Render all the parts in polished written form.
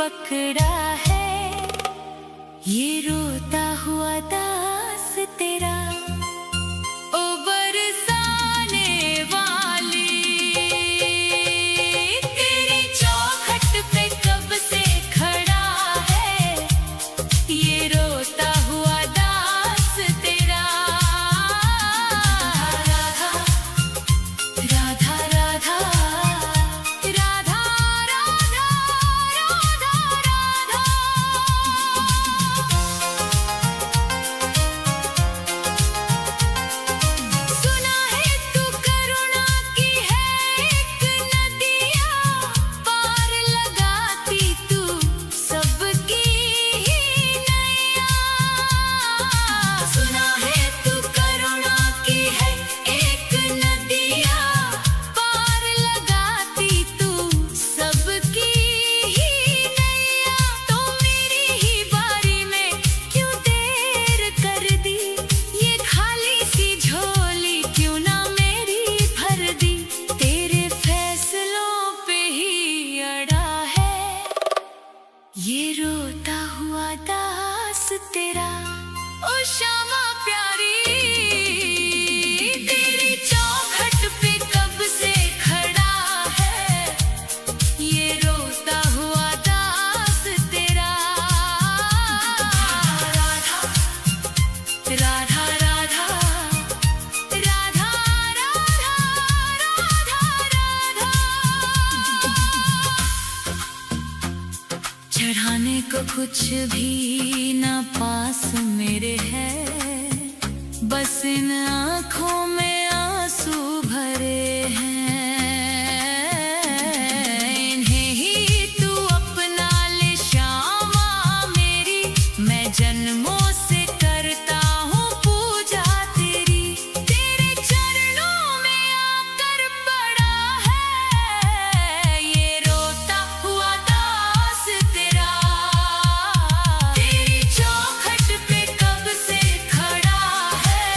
पकड़ा है ये रोता हुआ दास तेरा। ओ बरसाने वाली तेरी चौखट पे कब से खड़ा है ये रोता हुआ दास तेरा। राधा राधा राधा राधा राधा राधा राधा। सुना है तू करुणा की है एक नदिया पार लगाती तू सबकी ही नैया। सुना है तू करुणा की है एक नदिया पार लगाती तू सबकी ही नैया। तो मेरी ही बारी में क्यों देर कर दी ये खाली सी झोली क्यों ना मेरी भर दी। तेरे फैसलों पे ही अड़ा है ये रोता हुआ दास तेरा। ओ श्यामा प्यारी तेरी चौखट पे कब से खड़ा है ये रोता हुआ दास तेरा। राधा राधा राधा राधा राधा राधा राधा। चढ़ाने को कुछ भी ना पास मेरे है बस इन आँखों में आंसू भरे हैं। इन्हें ही तू अपना ले श्यामा मेरी मैं जन्मों से करता हूँ पूजा तेरी। तेरे चरणों में आकर पड़ा है ये रोता हुआ दास तेरा। तेरी चौखट पे कब से खड़ा है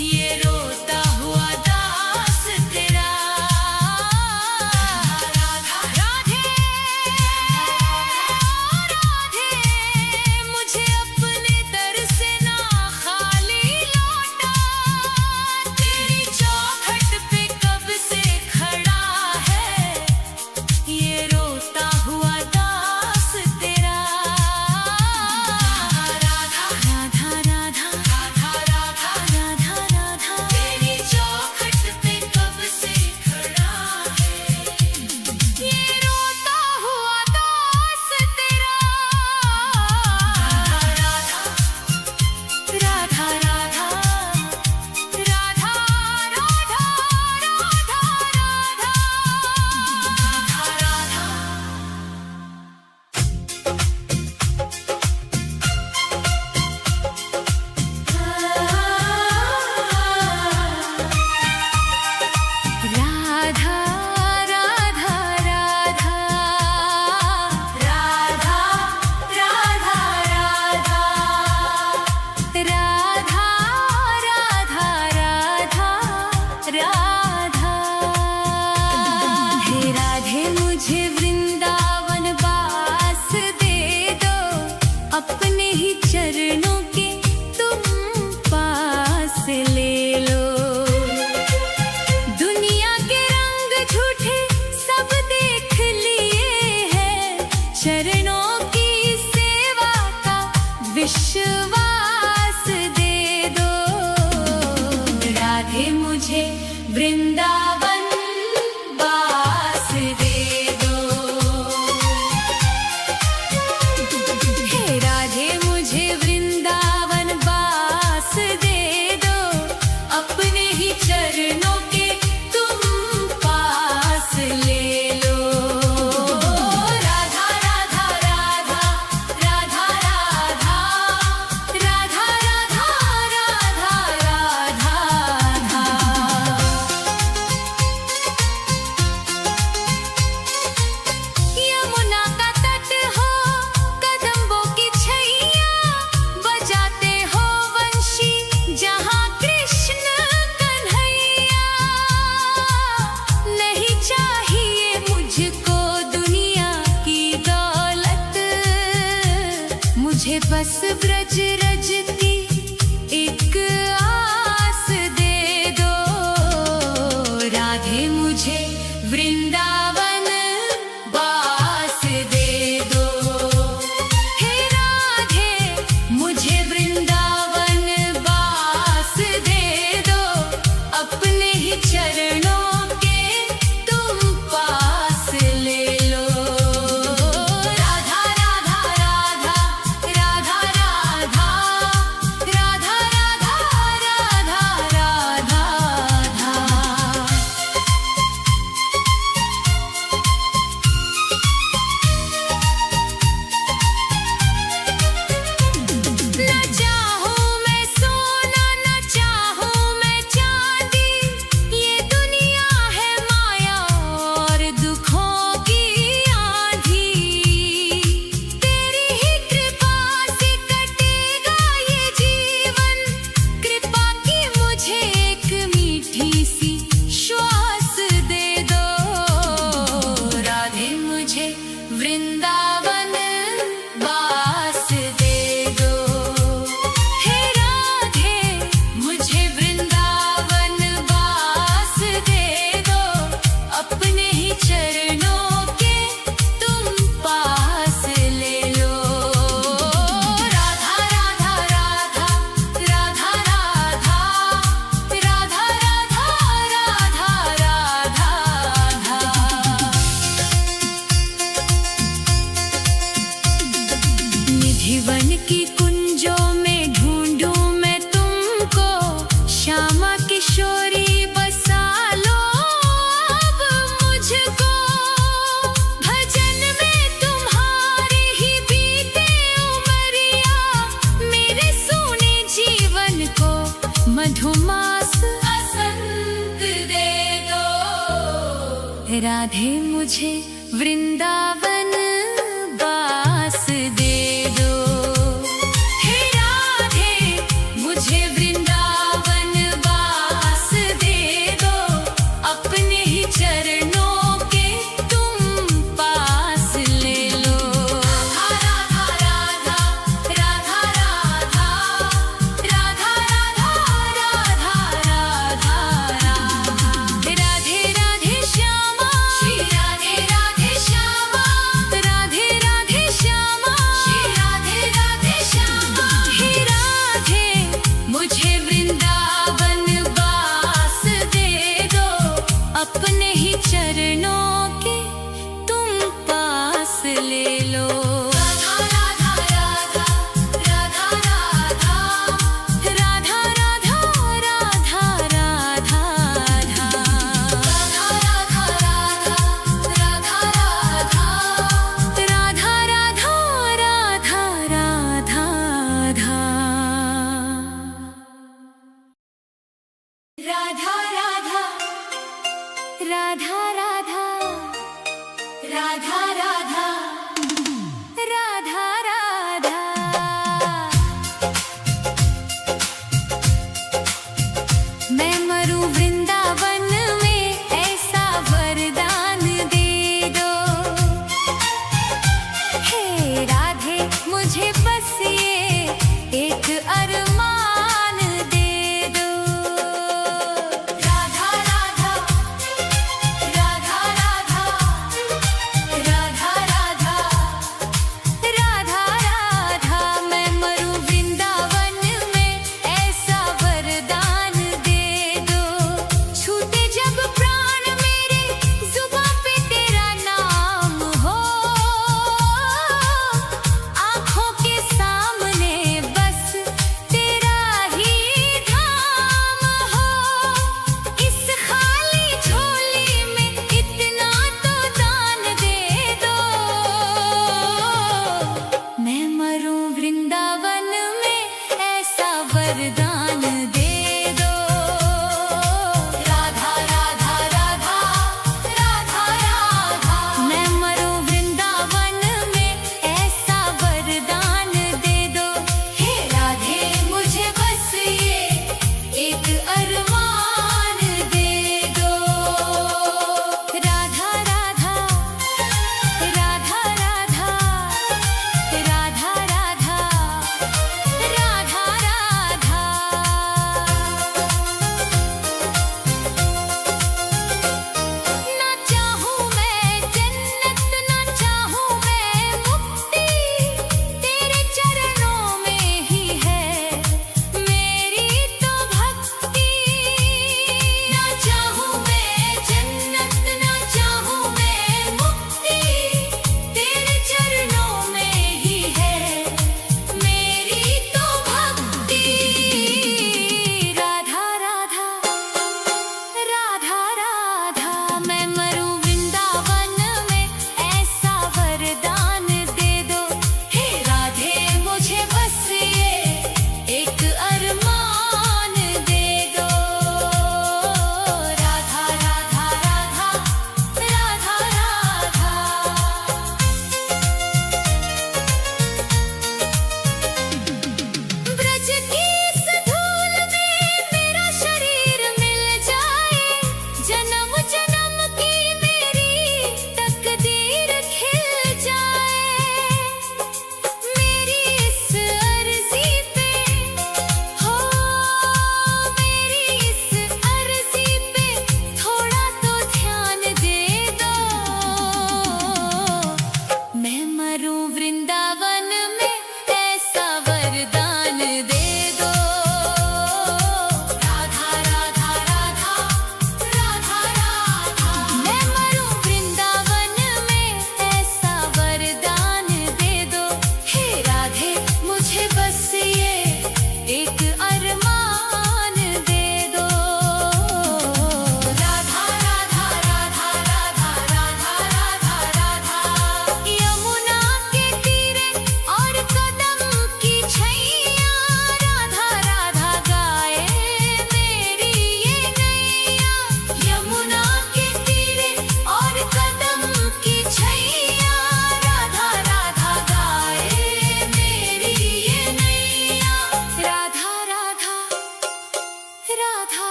ये रोता हुआ दास तेरा। राधा राधे राधे मुझे अपने दर से ना खाली लौटा। तेरी चौखट पे कब से खड़ा है ये रोता हुआ दास तेरा। राधा राधा राधा राधा राधा राधा राधा तेरी चौखट पे कब से खड़ा है ये रोता हुआ दास तेरा। राधा राधा राधा राधा राधा राधा राधा राधा राधा राधा राधा राधा। हे राधे मुझे वृंदावन वास दे दो अपने ही चरणों के तुम पास ले लो। दुनिया के रंग झूठे सब देख लिए हैं चरणों की सेवा का विश्वास दे दो। राधे मुझे वृंदावन वास दे दो। हे राधे मुझे वृंदावन वास दे दो अपने ही चरणों के तुम पास ले लो। राधा राधा राधा राधा राधा मुझे बस ब्रज रज की एक आस दे दो। राधे मुझे वृंदावन बास दे दो। हे राधे मुझे वृंदावन बास दे दो। अपने ही चरणों के तुम पास ले लो। राधा राधा राधा राधा राधा राधा राधा राधा राधा। न चाहूं मैं सोना न चाहूं मैं चांदी। ये दुनिया है माया और दुखों की आंधी। तेरी ही कृपा से कटेगा ये जीवन। कृपा की मुझे एक मीठी सी श्वास दे दो। राधे मुझे वृंदावन बास दे दो। हे राधे मुझे वृंदावन बास दे दो। अपने ही चरणों के तुम पास ले लो। राधा राधा राधा राधा राधा राधा राधा राधा राधा। निधिवन की कुंजों में ढूंढूं मैं तुमको। श्यामा किशोरी बसा लो अब मुझको। भजन में तुम्हारी ही बीते उमरिया। मेरे सोने जीवन को मधुमास बसंत दे दो। राधे मुझे वृंदावन बास दे दो। हे राधे मुझे वृंदावन बास दे दो। अपने ही चरणों के तुम पास ले लो। राधा राधा राधा राधा राधा राधा राधा राधा राधा। राधे राधे श्यामा श्री राधे राधे श्यामा। राधे राधे श्यामा श्री राधे राधे श्यामा। हे राधे मुझे वृंदावन बास दे दो। अपने ही चरणों के तुम पास ले लो। राधा राधा राधा राधा राधा राधा राधा राधा राधा राधा। राधा राधा राधा राधा राधा राधा राधा राधा राधा। राधा राधा राधा राधा राधा राधा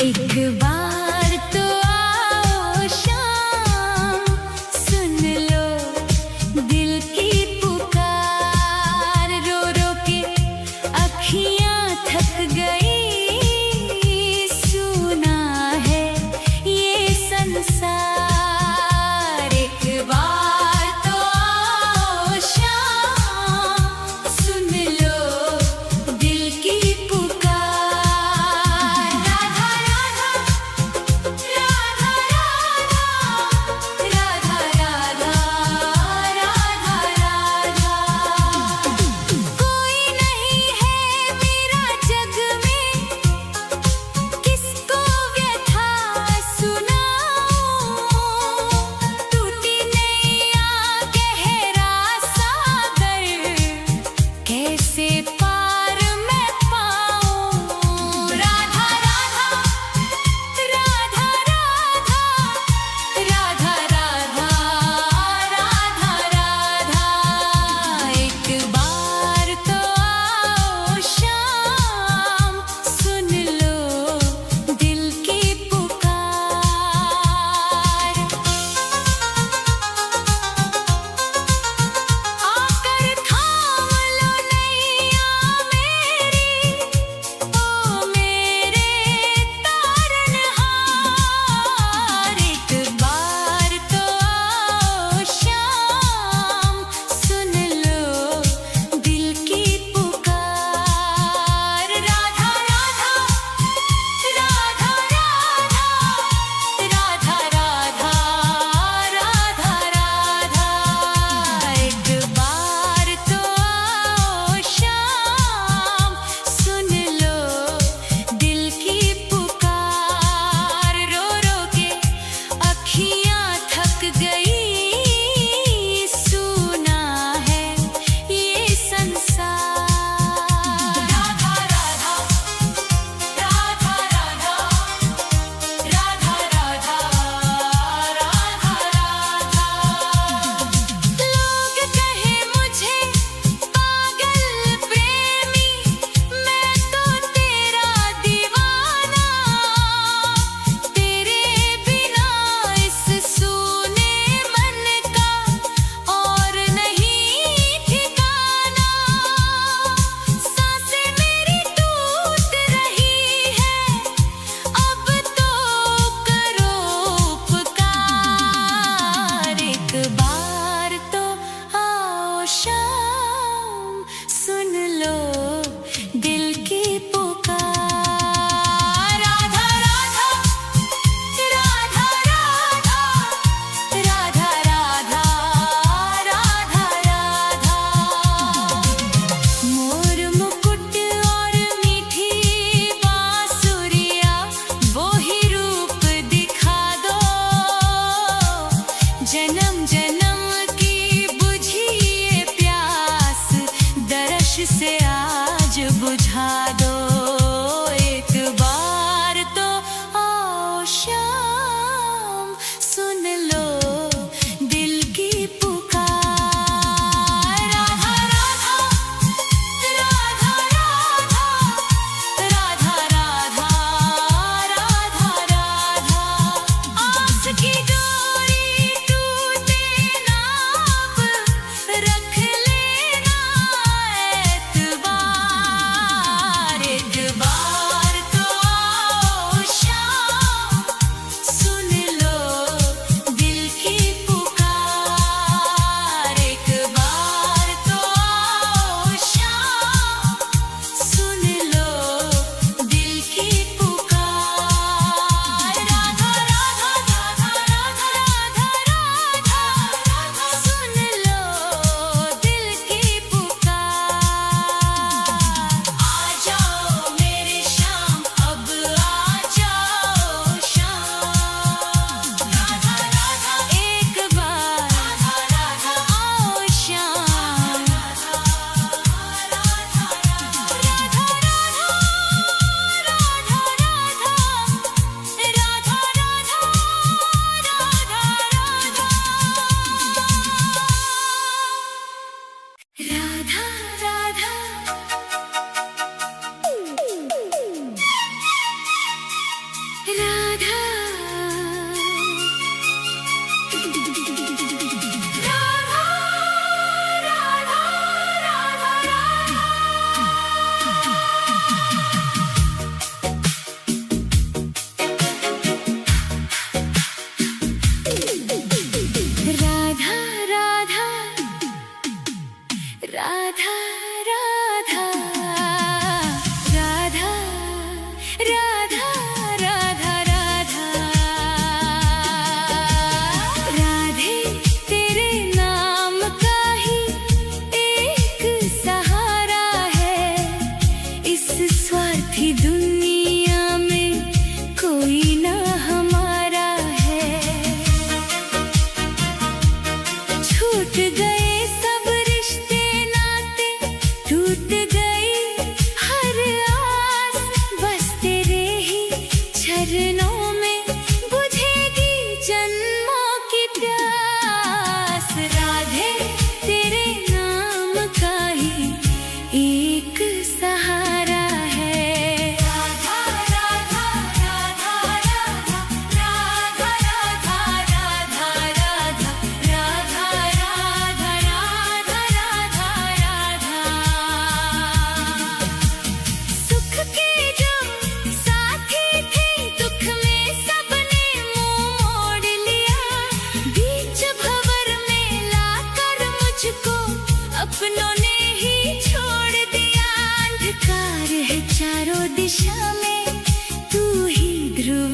एक बार तो आओ शाम, सुन लो दिल की पुकार। रो रो के अखियां थक गई, सुना है ये संसार। एक बार तो आओ शाम, सुन लो दिल की पुकार। राधा राधा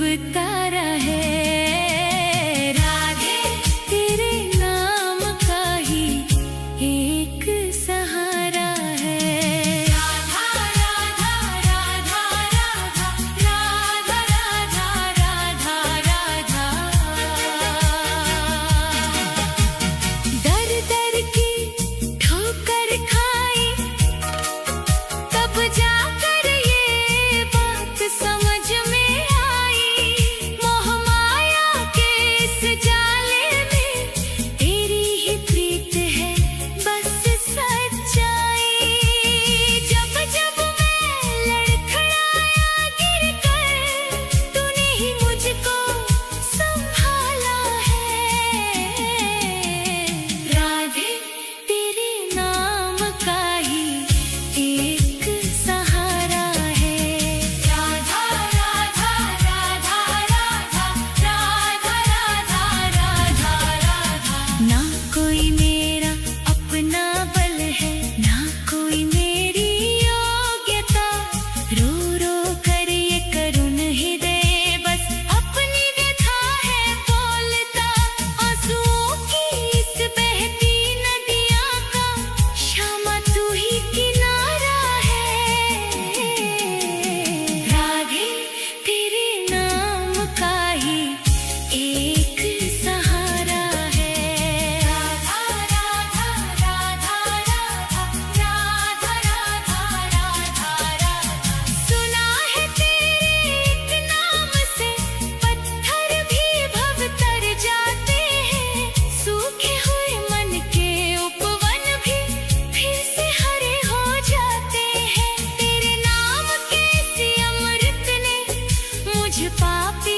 डूबता रहे। राधे तेरे नाम का ही एक सहारा है। राधा राधा राधा राधा राधा राधा राधा राधा। दर दर की ठोकर खाई तब जाकर ये बात समझ में आई। मोह माया के इस जाले में तेरी ही प्रीत है बस सच्चाई। जब जब मैं लड़खड़ाया गिर कर तूने ही मुझको संभाला है। राधे तेरे नाम का ही एक सहारा है। राधा राधा राधा राधा राधा राधा राधा। ना कोई मेरा अपना बल है ना कोई मेरी योग्यता। रो रो कर ये करुण हृदय बस अपनी व्यथा है बोलता। आंसुओं की इस बहती नदियाँ का श्यामा तू ही किनारा है। राधे तेरे नाम का ही एक सहारा है। राधा राधा राधा राधा राधा राधा राधा। सुना है तेरे एक नाम से पत्थर भी भव तर जाते हैं। सूखे हुए मन के उपवन भी फिर से हरे हो जाते हैं। तेरे नाम के इस अमृत ने मुझ पापी